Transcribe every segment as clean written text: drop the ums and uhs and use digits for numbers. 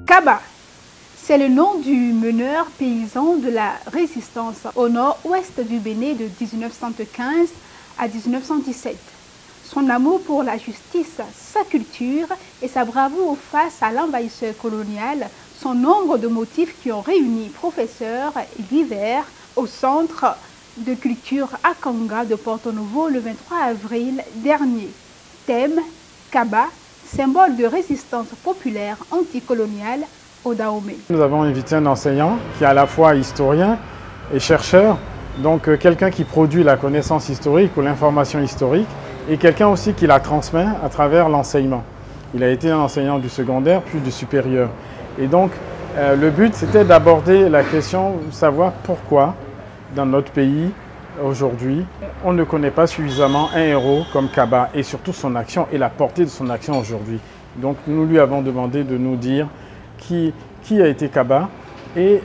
Kaba, c'est le nom du meneur paysan de la résistance au nord-ouest du Bénin de 1915 à 1917. Son amour pour la justice, sa culture et sa bravoure face à l'envahisseur colonial sont nombre de motifs qui ont réuni professeurs et divers au centre de culture Akanga de Porto Novo le 23 avril dernier. Thème Kaba, symbole de résistance populaire anticoloniale au Dahomey. Nous avons invité un enseignant qui est à la fois historien et chercheur, donc quelqu'un qui produit la connaissance historique ou l'information historique, et quelqu'un aussi qui la transmet à travers l'enseignement. Il a été un enseignant du secondaire puis du supérieur. Et donc le but c'était d'aborder la question de savoir pourquoi dans notre pays aujourd'hui on ne connaît pas suffisamment un héros comme Kaba et surtout son action et la portée de son action aujourd'hui. Donc nous lui avons demandé de nous dire qui a été Kaba et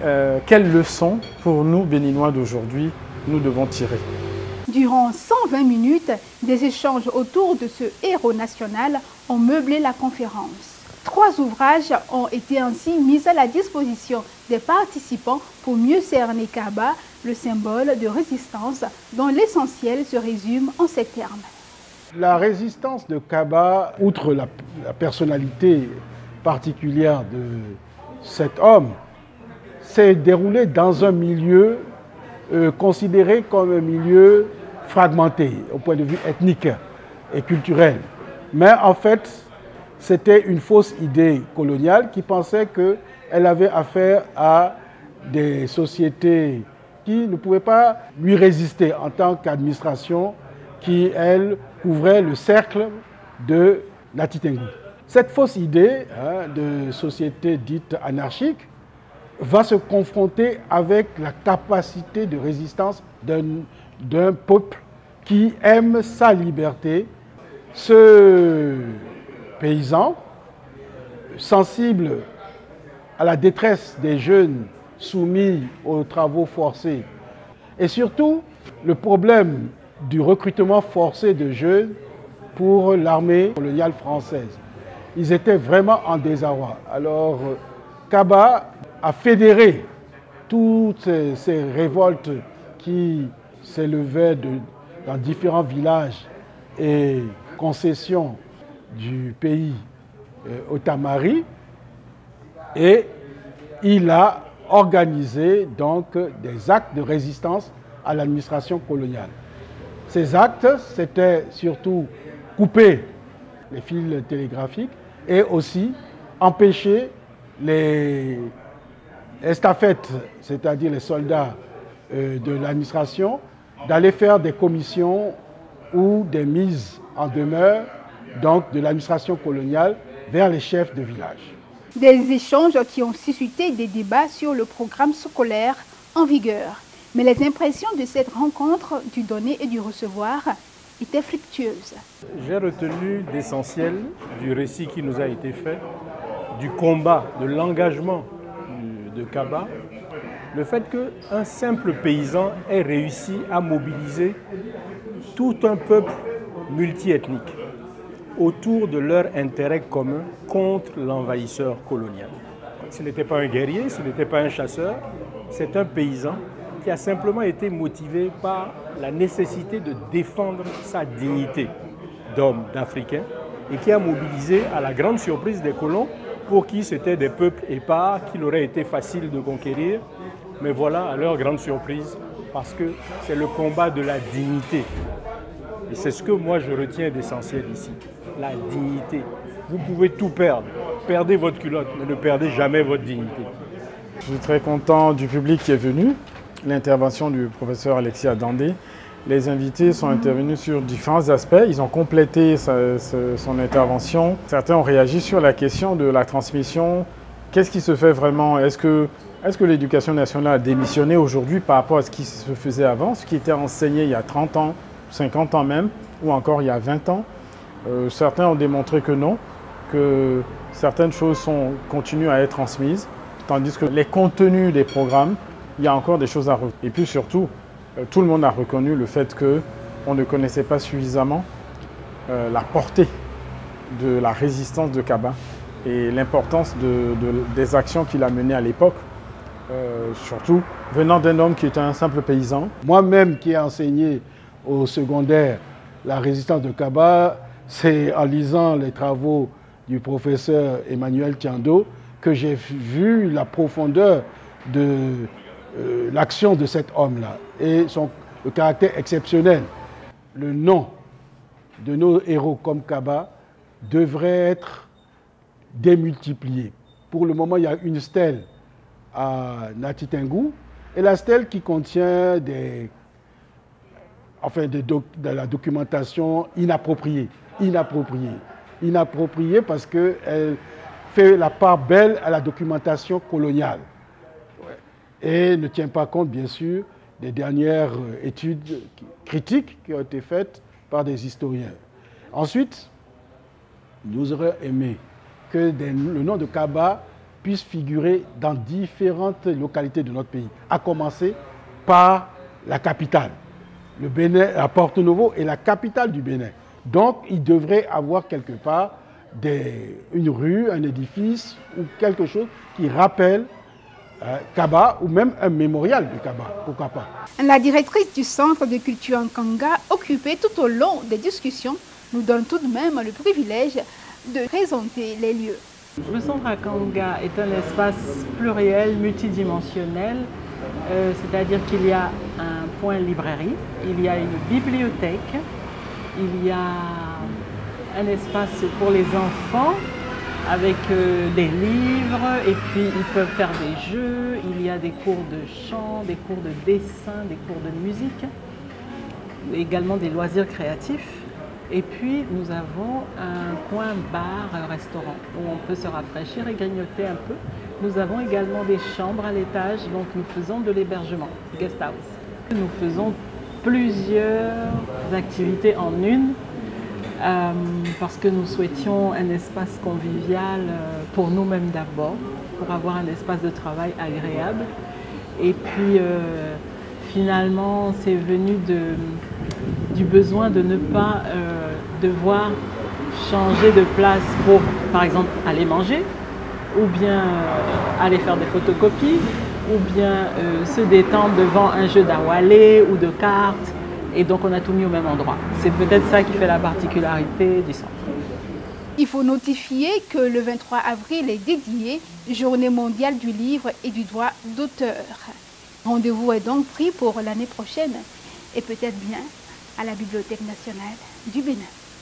quelles leçons pour nous béninois d'aujourd'hui nous devons tirer. Durant 120 minutes, des échanges autour de ce héros national ont meublé la conférence. 3 ouvrages ont été ainsi mis à la disposition des participants pour mieux cerner Kaba, le symbole de résistance dont l'essentiel se résume en ces termes. La résistance de Kaba, outre la personnalité particulière de cet homme, s'est déroulée dans un milieu considéré comme un milieu fragmenté au point de vue ethnique et culturel. Mais en fait, c'était une fausse idée coloniale qui pensait qu'elle avait affaire à des sociétés qui ne pouvaient pas lui résister en tant qu'administration qui, elle, couvrait le cercle de Latitengu. Cette fausse idée de société dite anarchique va se confronter avec la capacité de résistance d'un peuple qui aime sa liberté. Ce paysan, sensible à la détresse des jeunes soumis aux travaux forcés, et surtout le problème du recrutement forcé de jeunes pour l'armée coloniale française. Ils étaient vraiment en désarroi. Alors Kaba a fédéré toutes ces révoltes qui s'élevaient dans différents villages et concessions du pays Otamari, et il a organisé donc des actes de résistance à l'administration coloniale. Ces actes, c'était surtout couper les fils télégraphiques et aussi empêcher les estafettes, c'est-à-dire les soldats de l'administration, d'aller faire des commissions ou des mises en demeure donc de l'administration coloniale vers les chefs de village. Des échanges qui ont suscité des débats sur le programme scolaire en vigueur. Mais les impressions de cette rencontre du donner et du recevoir étaient fructueuses. J'ai retenu l'essentiel du récit qui nous a été fait, du combat, de l'engagement de Kaba, le fait qu'un simple paysan ait réussi à mobiliser tout un peuple multiethnique autour de leur intérêt commun contre l'envahisseur colonial. Ce n'était pas un guerrier, ce n'était pas un chasseur, c'est un paysan qui a simplement été motivé par la nécessité de défendre sa dignité d'homme, d'Africain, et qui a mobilisé, à la grande surprise des colons, pour qui c'était des peuples épars qu'il aurait été facile de conquérir. Mais voilà, à leur grande surprise, parce que c'est le combat de la dignité. Et c'est ce que moi je retiens d'essentiel ici, la dignité. Vous pouvez tout perdre, perdez votre culotte, mais ne perdez jamais votre dignité. Je suis très content du public qui est venu, l'intervention du professeur Alexis Adandé. Les invités sont intervenus sur différents aspects, ils ont complété son intervention. Certains ont réagi sur la question de la transmission. Qu'est-ce qui se fait vraiment? Est-ce que l'éducation nationale a démissionné aujourd'hui par rapport à ce qui se faisait avant, ce qui était enseigné il y a 30 ans, 50 ans même, ou encore il y a 20 ans? Certains ont démontré que non, que certaines choses continuent à être transmises, tandis que les contenus des programmes, il y a encore des choses à retenir. Et puis surtout, tout le monde a reconnu le fait qu'on ne connaissait pas suffisamment la portée de la résistance de Kaba et l'importance des actions qu'il a menées à l'époque, surtout venant d'un homme qui était un simple paysan. Moi-même qui ai enseigné au secondaire la résistance de Kaba, c'est en lisant les travaux du professeur Emmanuel Tiando que j'ai vu la profondeur de l'action de cet homme-là et le caractère exceptionnel. Le nom de nos héros comme Kaba devrait être démultiplié. Pour le moment, il y a une stèle à Natitingou et la stèle qui contient de la documentation inappropriée. Inappropriée parce qu'elle fait la part belle à la documentation coloniale et ne tient pas compte, bien sûr, des dernières études critiques qui ont été faites par des historiens. Ensuite, nous aurions aimé que le nom de Kaba puisse figurer dans différentes localités de notre pays, à commencer par la capitale. Le Bénin, à Porto-Novo est la capitale du Bénin. Donc, il devrait avoir quelque part une rue, un édifice ou quelque chose qui rappelle Kaba ou même un mémorial de Kaba, pourquoi pas. La directrice du Centre de culture Nkanga, occupée tout au long des discussions, nous donne tout de même le privilège de présenter les lieux. Le Centre Nkanga est un espace pluriel, multidimensionnel, c'est-à-dire qu'il y a un point librairie, il y a une bibliothèque, il y a un espace pour les enfants avec des livres et puis ils peuvent faire des jeux, il y a des cours de chant, des cours de dessin, des cours de musique, également des loisirs créatifs. Et puis nous avons un coin bar-restaurant où on peut se rafraîchir et grignoter un peu. Nous avons également des chambres à l'étage, donc nous faisons de l'hébergement, guest house. Nous faisons plusieurs activités en une parce que nous souhaitions un espace convivial pour nous-mêmes d'abord, pour avoir un espace de travail agréable. Et puis finalement, c'est venu du besoin de ne pas devoir changer de place pour, par exemple, aller manger, ou bien aller faire des photocopies, ou bien se détendre devant un jeu d'awalé ou de cartes. Et donc on a tout mis au même endroit. C'est peut-être ça qui fait la particularité du centre. Il faut notifier que le 23 avril est dédié Journée mondiale du livre et du droit d'auteur. Rendez-vous est donc pris pour l'année prochaine et peut-être bien à la Bibliothèque nationale du Bénin.